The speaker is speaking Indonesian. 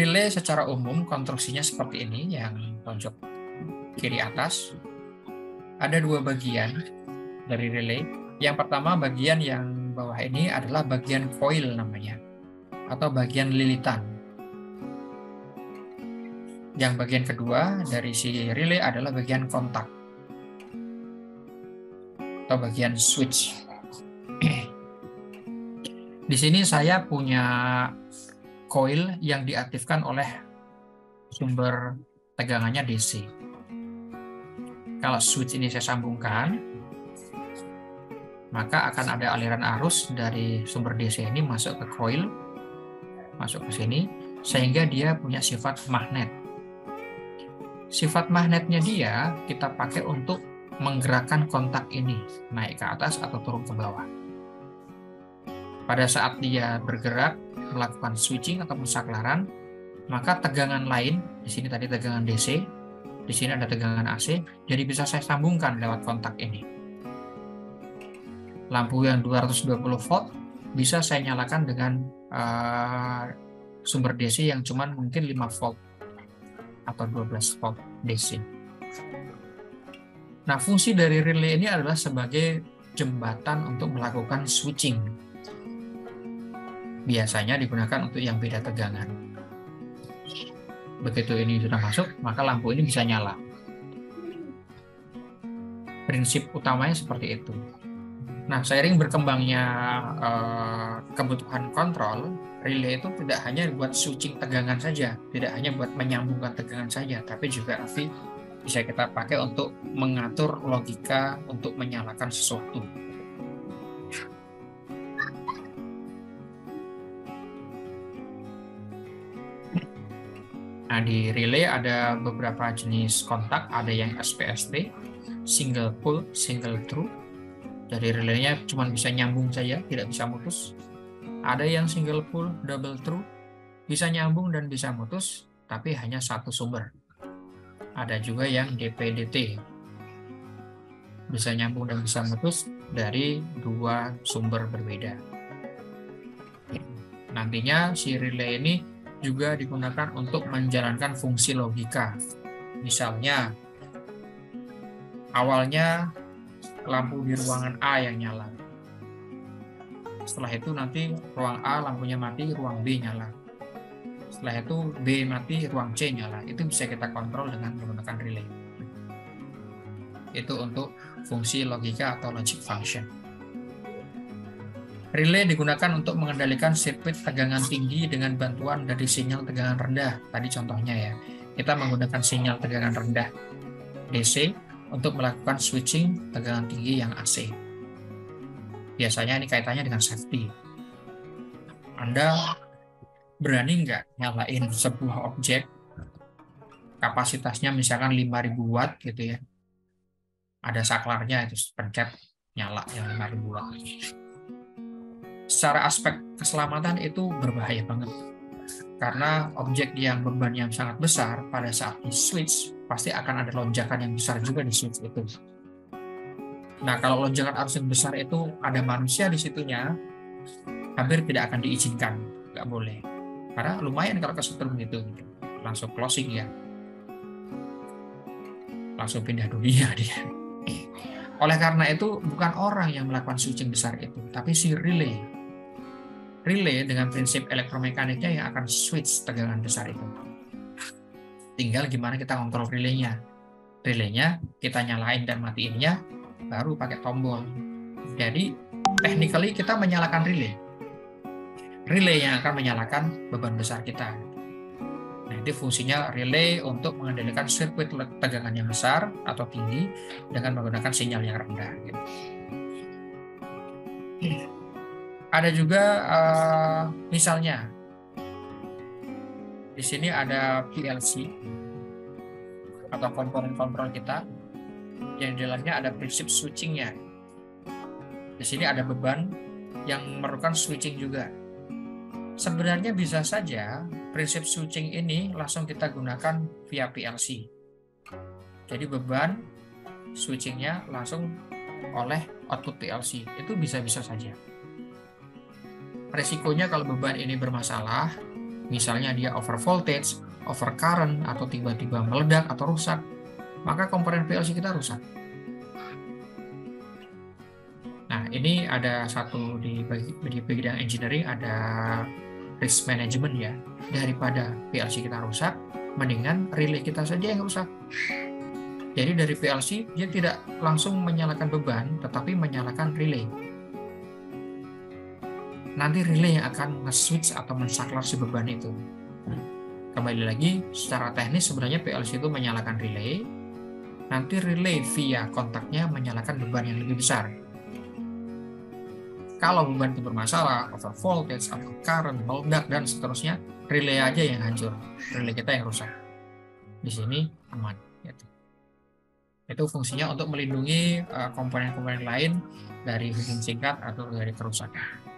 Relay secara umum konstruksinya seperti ini, yang tonjok kiri atas. Ada dua bagian dari relay. Yang pertama, bagian yang bawah ini adalah bagian coil namanya, atau bagian lilitan. Yang bagian kedua dari si relay adalah bagian kontak, atau bagian switch. Di sini saya punya coil yang diaktifkan oleh sumber tegangannya DC. Kalau switch ini saya sambungkan, maka akan ada aliran arus dari sumber DC ini masuk ke coil, masuk ke sini, sehingga dia punya sifat magnet. Sifat magnetnya dia kita pakai untuk menggerakkan kontak ini naik ke atas atau turun ke bawah. Pada saat dia bergerak melakukan switching atau pensaklaran, maka tegangan lain, di sini tadi tegangan DC, di sini ada tegangan AC, jadi bisa saya sambungkan lewat kontak ini. Lampu yang 220 volt bisa saya nyalakan dengan sumber DC yang cuman mungkin 5 volt atau 12 volt DC. Nah, fungsi dari relay ini adalah sebagai jembatan untuk melakukan switching. Biasanya digunakan untuk yang beda tegangan. Begitu ini sudah masuk, maka lampu ini bisa nyala. Prinsip utamanya seperti itu. Nah, seiring berkembangnya kebutuhan kontrol, relay itu tidak hanya buat switching tegangan saja, tidak hanya buat menyambungkan tegangan saja, tapi juga nanti bisa kita pakai untuk mengatur logika untuk menyalakan sesuatu. Nah, di relay ada beberapa jenis kontak, ada yang SPST, single pole, single through. Dari relaynya cuma bisa nyambung saja, tidak bisa mutus. Ada yang single pole, double through, bisa nyambung dan bisa mutus, tapi hanya satu sumber. Ada juga yang DP-DT, bisa nyambung dan bisa mutus dari dua sumber berbeda. Nantinya si relay ini juga digunakan untuk menjalankan fungsi logika. Misalnya, awalnya lampu di ruangan A yang nyala. Setelah itu nanti ruang A lampunya mati, ruang B nyala. Setelah itu B mati, ruang C nyala. Itu bisa kita kontrol dengan menggunakan relay. Itu untuk fungsi logika atau logic function. Relay digunakan untuk mengendalikan sirkuit tegangan tinggi dengan bantuan dari sinyal tegangan rendah. Tadi contohnya ya, kita menggunakan sinyal tegangan rendah DC untuk melakukan switching tegangan tinggi yang AC. Biasanya ini kaitannya dengan safety. Anda berani nggak nyalain sebuah objek kapasitasnya misalkan 5.000 watt gitu ya, ada saklarnya, itu pencet nyala yang 5.000 watt. Secara aspek keselamatan itu berbahaya banget, karena objek yang bebannya sangat besar pada saat di switch pasti akan ada lonjakan yang besar juga di switch itu. Nah, kalau lonjakan arus yang besar itu ada manusia di situnya, hampir tidak akan diizinkan, nggak boleh, karena lumayan kalau kesetrum gitu, langsung closing ya, langsung pindah dunia dia. Oleh karena itu bukan orang yang melakukan switching besar itu, tapi si relay. Relay dengan prinsip elektromekaniknya yang akan switch tegangan besar itu. Tinggal gimana kita kontrol relaynya. Relaynya kita nyalain dan matiinnya baru pakai tombol. Jadi technically kita menyalakan relay. Relay yang akan menyalakan beban besar kita. Nah, itu fungsinya relay untuk mengendalikan sirkuit tegangan yang besar atau tinggi dengan menggunakan sinyal yang rendah. Gitu. Ada juga misalnya di sini ada PLC atau komponen kontrol kita yang di dalamnya ada prinsip switchingnya. Di sini ada beban yang memerlukan switching juga. Sebenarnya bisa saja prinsip switching ini langsung kita gunakan via PLC. Jadi beban switchingnya langsung oleh output PLC. Itu bisa-bisa saja. Resikonya kalau beban ini bermasalah, misalnya dia over voltage, over current, atau tiba-tiba meledak atau rusak, maka komponen PLC kita rusak. Nah, ini ada satu di bidang engineering, ada risk management ya. Daripada PLC kita rusak, mendingan relay kita saja yang rusak. Jadi dari PLC, dia tidak langsung menyalakan beban, tetapi menyalakan relay. Nanti relay yang akan nge-switch atau mensaklar si beban itu. Kembali lagi, secara teknis sebenarnya PLC itu menyalakan relay, nanti relay via kontaknya menyalakan beban yang lebih besar. Kalau beban itu bermasalah, over voltage, atau current, meledak, dan seterusnya, relay aja yang hancur. Relay kita yang rusak. Di sini aman. Itu fungsinya untuk melindungi komponen-komponen lain dari hubung singkat atau dari kerusakan.